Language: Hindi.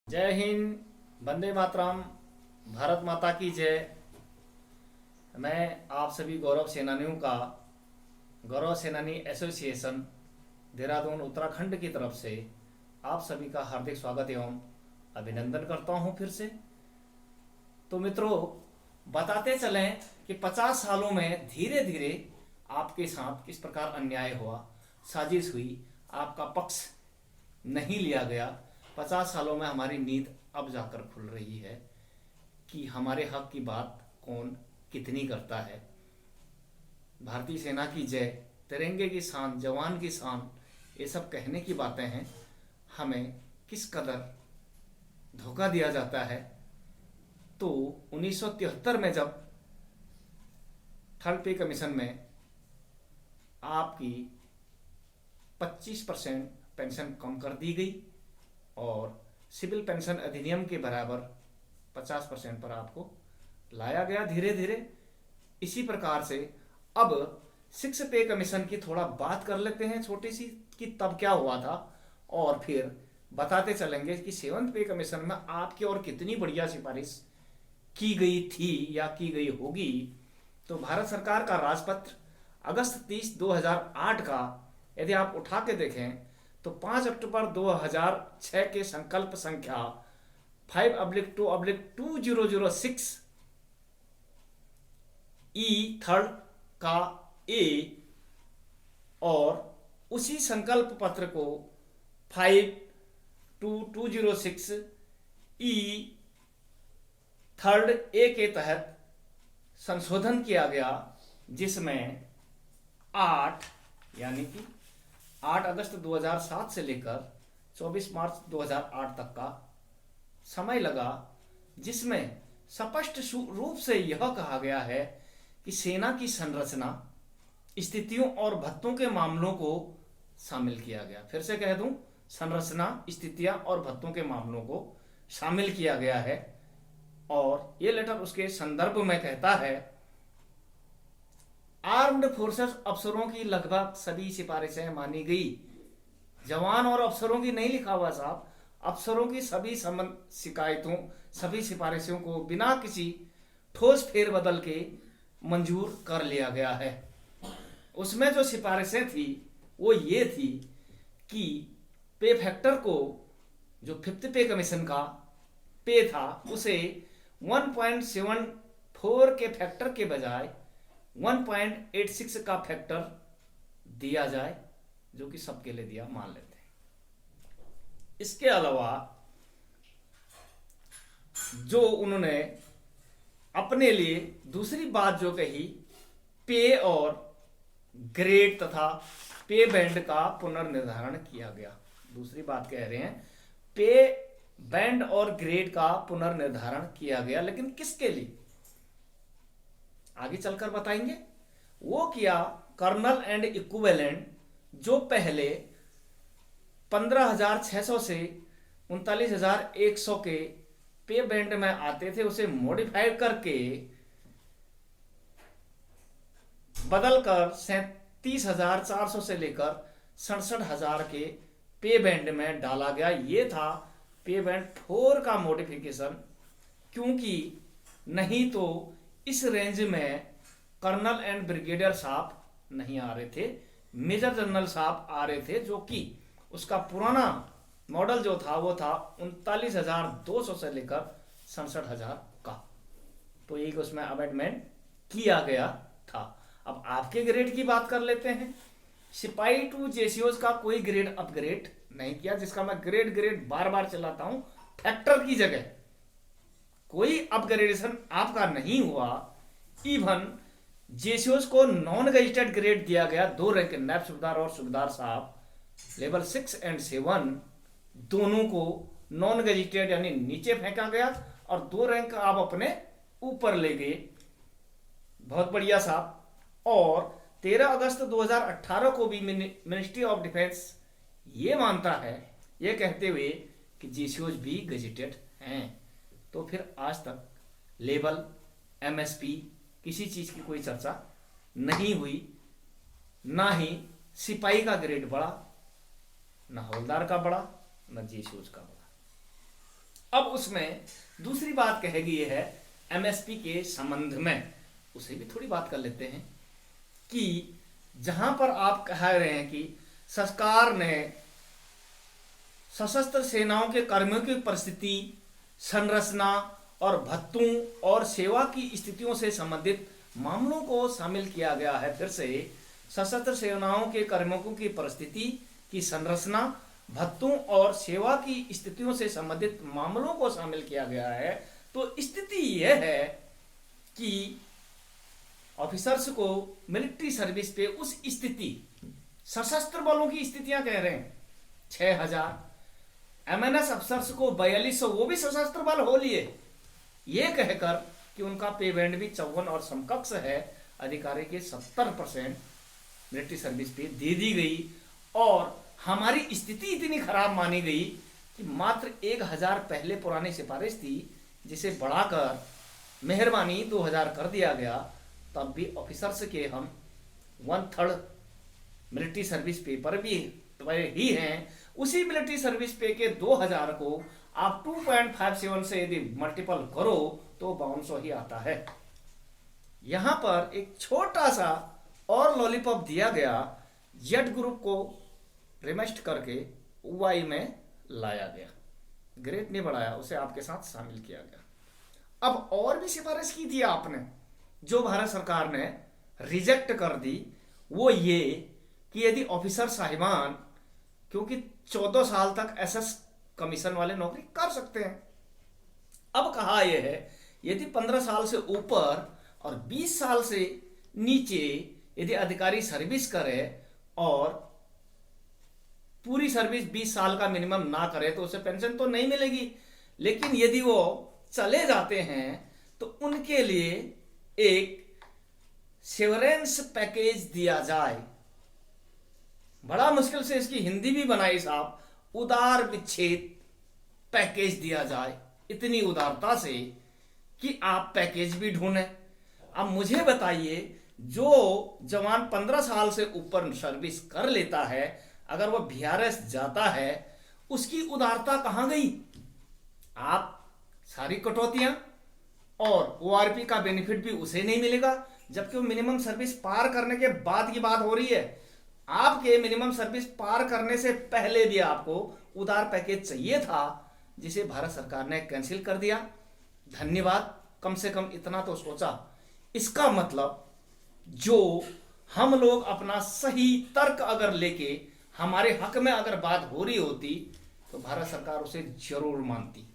जय हिंद, वंदे मातरम, भारत माता की जय। मैं आप सभी गौरव सेनानियों का गौरव सेनानी एसोसिएशन देहरादून उत्तराखंड की तरफ से आप सभी का हार्दिक स्वागत एवं अभिनंदन करता हूं फिर से। तो मित्रों, बताते चलें कि 50 सालों में धीरे धीरे आपके साथ किस प्रकार अन्याय हुआ, साजिश हुई, आपका पक्ष नहीं लिया गया। 50 सालों में हमारी नींद अब जाकर खुल रही है कि हमारे हक की बात कौन कितनी करता है। भारतीय सेना की जय, तिरंगे की शान, जवान की शान, ये सब कहने की बातें हैं। हमें किस कदर धोखा दिया जाता है। तो 1973 में जब थर्ड पे कमीशन में आपकी 25% पेंशन कम कर दी गई और सिविल पेंशन अधिनियम के बराबर 50% पर आपको लाया गया धीरे धीरे। इसी प्रकार से अब 6 पे कमीशन की थोड़ा बात कर लेते हैं छोटी सी, कि तब क्या हुआ था, और फिर बताते चलेंगे कि 7th पे कमीशन में आपकी और कितनी बढ़िया सिफारिश की गई थी या की गई होगी। तो भारत सरकार का राजपत्र अगस्त 30 2008 का यदि आप उठा के देखें तो 5 अक्टूबर 2006 के संकल्प संख्या 5/2/2006 ई थर्ड का ए, और उसी संकल्प पत्र को 5/2/2006 ई थर्ड ए के तहत संशोधन किया गया, जिसमें 8 यानी कि 8 अगस्त 2007 से लेकर 24 मार्च 2008 तक का समय लगा, जिसमें स्पष्ट रूप से यह कहा गया है कि सेना की संरचना, स्थितियों और भत्तों के मामलों को शामिल किया गया। फिर से कह दूं, संरचना, स्थितियां और भत्तों के मामलों को शामिल किया गया है। और यह लेटर उसके संदर्भ में कहता है, आर्म्ड फोर्सेस अफसरों की लगभग सभी सिफारिशें मानी गई। जवान और अफसरों की नहीं लिखा हुआ साहब, अफसरों की सभी शिकायतों, सभी सिफारिशों को बिना किसी ठोस फेरबदल के मंजूर कर लिया गया है। उसमें जो सिफारिशें थी वो ये थी कि पे फैक्टर को, जो 5th पे कमीशन का पे था, उसे 1.74 के फैक्टर के बजाय 1.86 का फैक्टर दिया जाए, जो कि सबके लिए दिया मान लेते हैं। इसके अलावा जो उन्होंने अपने लिए दूसरी बात जो कही, पे और ग्रेड तथा पे बैंड का पुनर्निर्धारण किया गया। दूसरी बात कह रहे हैं, पे बैंड और ग्रेड का पुनर्निर्धारण किया गया, लेकिन किसके लिए आगे चलकर बताएंगे। वो किया कर्नल एंड इक्विवेलेंट, जो पहले 15,600 से 39,100 के पे बैंड में आते थे, उसे मॉडिफाई करके बदलकर 37,400 से लेकर 67,000 के पे बैंड में डाला गया। ये था पे बैंड 4 का मॉडिफिकेशन, क्योंकि नहीं तो इस रेंज में कर्नल एंड ब्रिगेडियर साहब नहीं आ रहे थे, मेजर जनरल साहब आ रहे थे, जो कि उसका पुराना मॉडल जो था वो था 39,200 से लेकर 67,000 का। तो एक उसमें अमेंडमेंट किया गया था। अब आपके ग्रेड की बात कर लेते हैं। सिपाही टू जेसीओज का कोई ग्रेड अपग्रेड नहीं किया, जिसका मैं ग्रेड बार बार चलाता हूं। फैक्टर की जगह कोई अपग्रेडेशन आपका नहीं हुआ। इवन जेसीओज को नॉन गजेटेड ग्रेड दिया गया, 2 रैंक, नायब सूबेदार और सूबेदार साहब लेवल 6 और 7 दोनों को नॉन गजेटेड यानी नीचे फेंका गया, और 2 रैंक आप अपने ऊपर ले गए। बहुत बढ़िया साहब। और 13 अगस्त 2018 को भी मिनिस्ट्री ऑफ डिफेंस ये मानता है, ये कहते हुए कि जेसीओज भी गजेटेड हैं। तो फिर आज तक लेवल, एमएसपी, किसी चीज की कोई चर्चा नहीं हुई। ना ही सिपाही का ग्रेड बढ़ा, ना हवलदार का बढ़ा, ना जेसीओज का बढ़ा। अब उसमें दूसरी बात कहेगी ये है एमएसपी के संबंध में, उसे भी थोड़ी बात कर लेते हैं कि जहां पर आप कह रहे हैं कि सरकार ने सशस्त्र सेनाओं के कर्मियों की परिस्थिति, संरचना और भत्तों और सेवा की स्थितियों से संबंधित मामलों को शामिल किया गया है। फिर से सशस्त्र सेनाओं के कर्मियों की परिस्थिति की संरचना, भत्तों और सेवा की स्थितियों से संबंधित मामलों को शामिल किया गया है। तो स्थिति यह है कि ऑफिसर्स को मिलिट्री सर्विस पे उस स्थिति, सशस्त्र बलों की स्थितियां कह रहे हैं 6000, एमएनएस अफसर्स को 4200, वो भी सशस्त्र बल हो लिए, ये कहकर कि उनका पे बैंड भी 54 और समकक्ष है अधिकारी के 70% मिलिट्री सर्विस पे दे दी गई। और हमारी स्थिति इतनी खराब मानी गई कि मात्र 1000 पहले पुरानी सिफारिश थी, जिसे बढ़ाकर मेहरबानी 2000 कर दिया गया। तब भी ऑफिसर्स के हम 1/3 मिलिट्री सर्विस पेपर भी ही हैं। उसी मिलिट्री सर्विस पे के 2000 को आप 2.57 से यदि मल्टीपल करो तो 5200 ही आता है। यहां पर एक छोटा सा और लॉलीपॉप दिया गया, जेड ग्रुप को रिमेस्ट करके वाई में लाया गया, ग्रेड नहीं बढ़ाया, उसे आपके साथ शामिल किया गया। अब और भी सिफारिश की थी आपने जो भारत सरकार ने रिजेक्ट कर दी, वो ये कि यदि ऑफिसर साहिबान, क्योंकि 14 साल तक एसएस कमीशन वाले नौकरी कर सकते हैं, अब कहा यह है यदि 15 साल से ऊपर और 20 साल से नीचे यदि अधिकारी सर्विस करे और पूरी सर्विस 20 साल का मिनिमम ना करे तो उसे पेंशन तो नहीं मिलेगी, लेकिन यदि वो चले जाते हैं तो उनके लिए एक सेवरेंस पैकेज दिया जाए। बड़ा मुश्किल से इसकी हिंदी भी बनाई साहब, उदार विच्छेद पैकेज दिया जाए, इतनी उदारता से कि आप पैकेज भी ढूंढें। अब मुझे बताइए, जो जवान 15 साल से ऊपर सर्विस कर लेता है, अगर वो वीआरएस जाता है, उसकी उदारता कहां गई? आप सारी कटौतियां और ओआरपी का बेनिफिट भी उसे नहीं मिलेगा, जबकि वो मिनिमम सर्विस पार करने के बाद की बात हो रही है। आपके मिनिमम सर्विस पार करने से पहले भी आपको उदार पैकेज चाहिए था, जिसे भारत सरकार ने कैंसिल कर दिया। धन्यवाद, कम से कम इतना तो सोचा। इसका मतलब जो हम लोग अपना सही तर्क अगर लेके हमारे हक में अगर बात हो रही होती तो भारत सरकार उसे जरूर मानती।